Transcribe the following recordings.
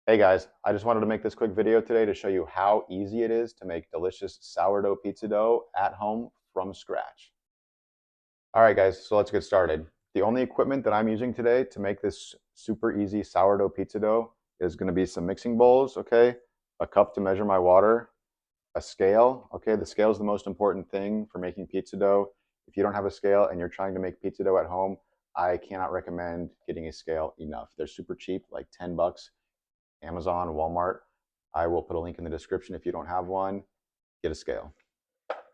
Hey guys, I just wanted to make this quick video today to show you how easy it is to make delicious sourdough pizza dough at home from scratch. All right guys, so let's get started. The only equipment that I'm using today to make this super easy sourdough pizza dough is going to be some mixing bowls, okay? A cup to measure my water, a scale, okay? The scale is the most important thing for making pizza dough. If you don't have a scale and you're trying to make pizza dough at home, I cannot recommend getting a scale enough. They're super cheap, like 10 bucks. Amazon, Walmart. I will put a link in the description if you don't have one. Get a scale.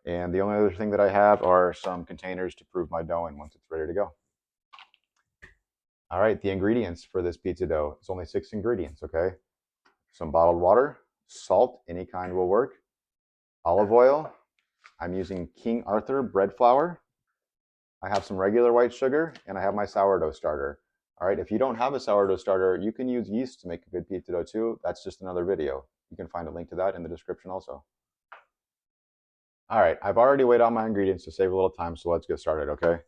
And the only other thing that I have are some containers to prove my dough in once it's ready to go. All right, the ingredients for this pizza dough. It's only 6 ingredients, okay? Some bottled water, salt, any kind will work, olive oil. I'm using King Arthur bread flour. I have some regular white sugar, and I have my sourdough starter. All right, if you don't have a sourdough starter, you can use yeast to make a good pizza dough too. That's just another video. You can find a link to that in the description also. All right, I've already weighed out my ingredients to save a little time, so let's get started, okay?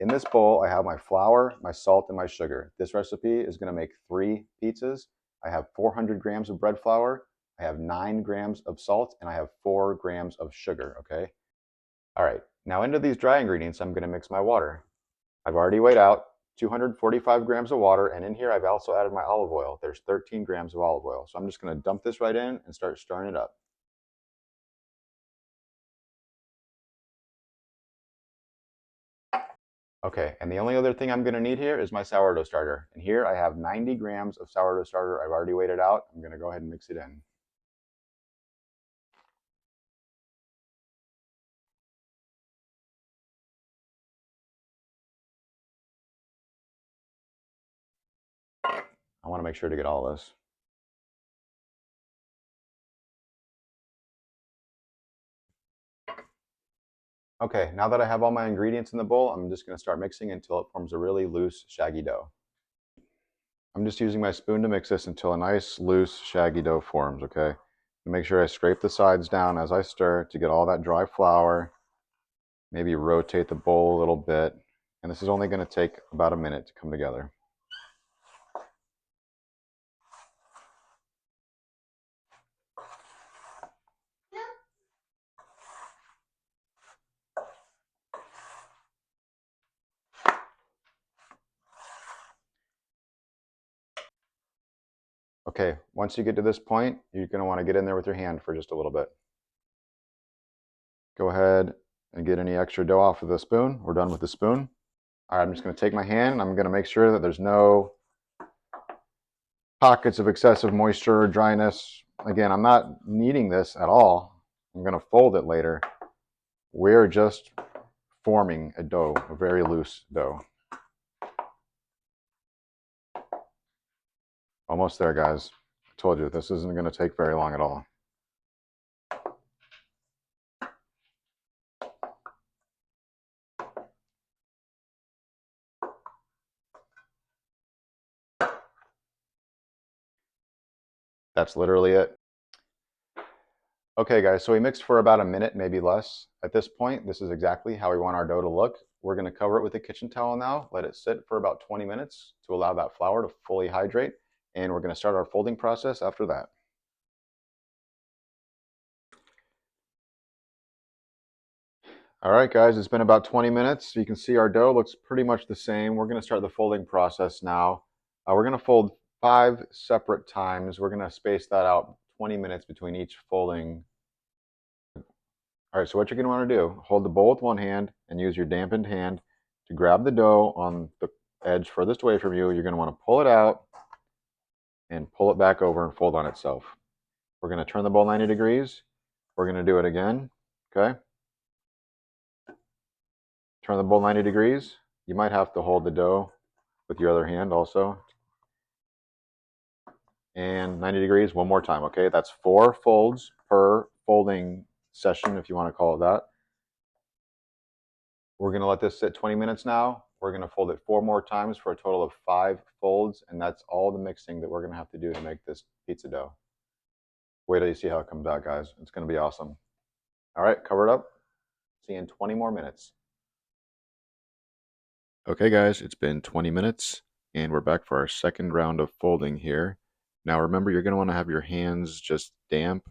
In this bowl, I have my flour, my salt, and my sugar. This recipe is gonna make 3 pizzas. I have 400 grams of bread flour, I have 9 grams of salt, and I have 4 grams of sugar, okay? All right, now into these dry ingredients, I'm gonna mix my water. I've already weighed out 245 grams of water, and in here I've also added my olive oil. There's 13 grams of olive oil. So I'm just gonna dump this right in and start stirring it up. Okay, and the only other thing I'm gonna need here is my sourdough starter. And here I have 90 grams of sourdough starter. I've already weighed it out. I'm gonna go ahead and mix it in. I wanna make sure to get all this. Okay, now that I have all my ingredients in the bowl, I'm just gonna start mixing until it forms a really loose, shaggy dough. I'm just using my spoon to mix this until a nice, loose, shaggy dough forms, okay? Make sure I scrape the sides down as I stir to get all that dry flour. Maybe rotate the bowl a little bit. And this is only going to take about a minute to come together. Okay, once you get to this point, you're going to want to get in there with your hand for just a little bit. Go ahead and get any extra dough off of the spoon. We're done with the spoon. All right, I'm just going to take my hand and I'm going to make sure that there's no pockets of excessive moisture or dryness. Again, I'm not kneading this at all. I'm going to fold it later. We're just forming a dough, a very loose dough. Almost there, guys. I told you, this isn't going to take very long at all. That's literally it. Okay, guys, so we mixed for about a minute, maybe less. At this point, this is exactly how we want our dough to look. We're going to cover it with a kitchen towel now, let it sit for about 20 minutes to allow that flour to fully hydrate, and we're going to start our folding process after that. All right, guys, it's been about 20 minutes. You can see our dough looks pretty much the same. We're going to start the folding process now. We're going to fold 5 separate times. We're going to space that out 20 minutes between each folding. All right, so what you're going to want to do, hold the bowl with one hand and use your dampened hand to grab the dough on the edge furthest away from you. You're going to want to pull it out and pull it back over and fold on itself. We're going to turn the bowl 90 degrees. We're going to do it again, okay? Turn the bowl 90 degrees. You might have to hold the dough with your other hand also. And 90 degrees one more time, okay? That's 4 folds per folding session, if you want to call it that. We're going to let this sit 20 minutes now. We're going to fold it 4 more times for a total of 5 folds, and that's all the mixing that we're going to have to do to make this pizza dough. Wait till you see how it comes out, guys. It's going to be awesome. All right, cover it up. See you in 20 more minutes. Okay, guys, it's been 20 minutes, and we're back for our second round of folding here. Now remember, you're going to want to have your hands just damp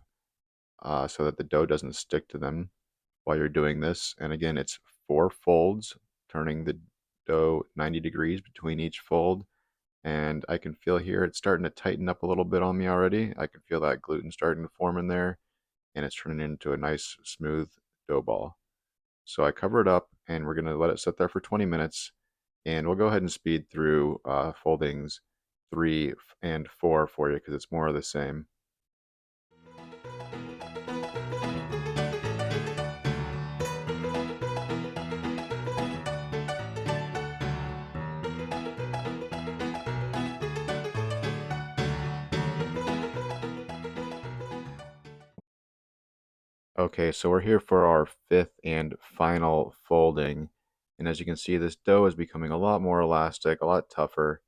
so that the dough doesn't stick to them while you're doing this. And again, it's 4 folds, turning the dough 90 degrees between each fold. And I can feel here it's starting to tighten up a little bit on me already. I can feel that gluten starting to form in there, and it's turning into a nice smooth dough ball. So I cover it up, and we're going to let it sit there for 20 minutes, and we'll go ahead and speed through foldings 3 and 4 for you because it's more of the same. Okay, so we're here for our 5th and final folding. And as you can see, this dough is becoming a lot more elastic, a lot tougher.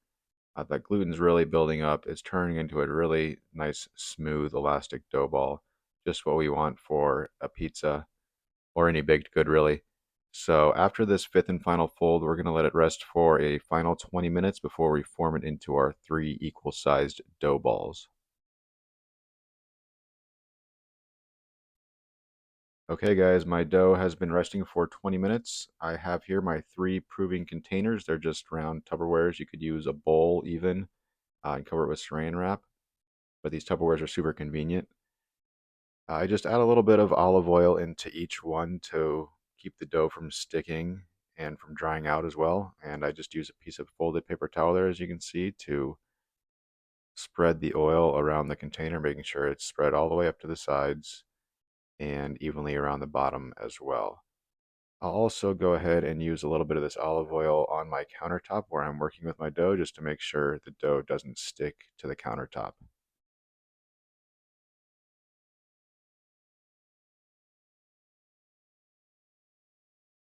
That gluten's really building up. It's turning into a really nice, smooth, elastic dough ball. Just what we want for a pizza or any baked good, really. So after this 5th and final fold, we're going to let it rest for a final 20 minutes before we form it into our 3 equal-sized dough balls. Okay guys, my dough has been resting for 20 minutes. I have here my 3 proving containers. They're just round Tupperwares. You could use a bowl even and cover it with saran wrap, but these Tupperwares are super convenient. I just add a little bit of olive oil into each one to keep the dough from sticking and from drying out as well. And I just use a piece of folded paper towel there, as you can see, to spread the oil around the container, making sure it's spread all the way up to the sides and evenly around the bottom as well. I'll also go ahead and use a little bit of this olive oil on my countertop where I'm working with my dough just to make sure the dough doesn't stick to the countertop.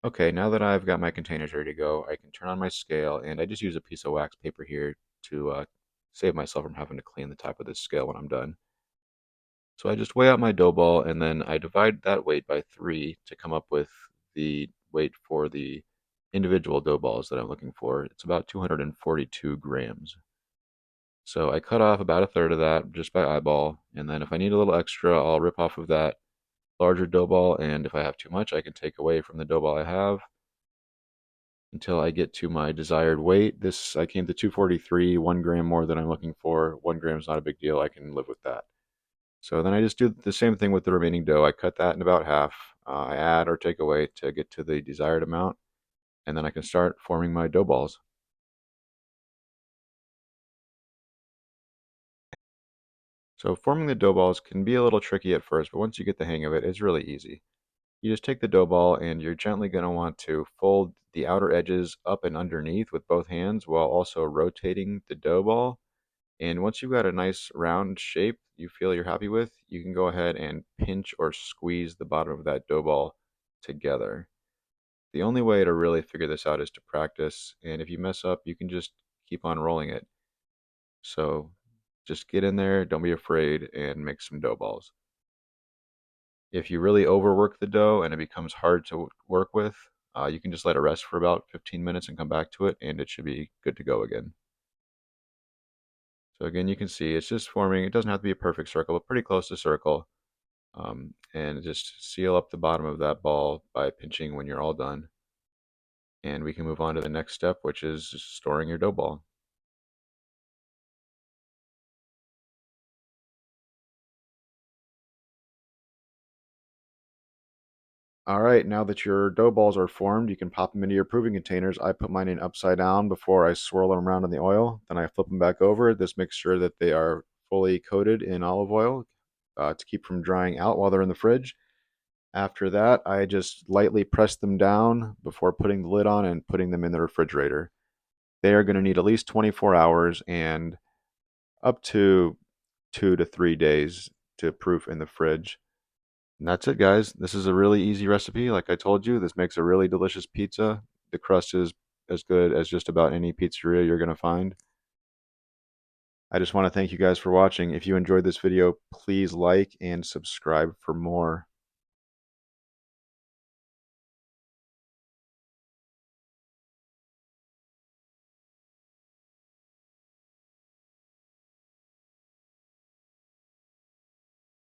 Okay, now that I've got my containers ready to go, I can turn on my scale, and I just use a piece of wax paper here to save myself from having to clean the top of this scale when I'm done. So I just weigh out my dough ball, and then I divide that weight by 3 to come up with the weight for the individual dough balls that I'm looking for. It's about 242 grams. So I cut off about a third of that just by eyeball, and then if I need a little extra, I'll rip off of that larger dough ball, and if I have too much, I can take away from the dough ball I have until I get to my desired weight. This, I came to 243, 1 gram more than I'm looking for. 1 gram is not a big deal. I can live with that. So then I just do the same thing with the remaining dough. I cut that in about half. I add or take away to get to the desired amount, and then I can start forming my dough balls. So forming the dough balls can be a little tricky at first, but once you get the hang of it, it's really easy. You just take the dough ball and you're gently going to want to fold the outer edges up and underneath with both hands while also rotating the dough ball. And once you've got a nice round shape you feel you're happy with, you can go ahead and pinch or squeeze the bottom of that dough ball together. The only way to really figure this out is to practice, and if you mess up, you can just keep on rolling it. So just get in there, don't be afraid, and make some dough balls. If you really overwork the dough and it becomes hard to work with, you can just let it rest for about 15 minutes and come back to it, and it should be good to go again. So again, you can see it's just forming. It doesn't have to be a perfect circle, but pretty close to circle. And just seal up the bottom of that ball by pinching when you're all done. And we can move on to the next step, which is storing your dough ball. All right, now that your dough balls are formed, you can pop them into your proving containers. I put mine in upside down before I swirl them around in the oil. Then I flip them back over. This makes sure that they are fully coated in olive oil to keep from drying out while they're in the fridge. After that, I just lightly press them down before putting the lid on and putting them in the refrigerator. They are going to need at least 24 hours and up to 2 to 3 days to proof in the fridge. And that's it, guys. This is a really easy recipe. Like I told you, this makes a really delicious pizza. The crust is as good as just about any pizzeria you're going to find. I just want to thank you guys for watching. If you enjoyed this video, please like and subscribe for more.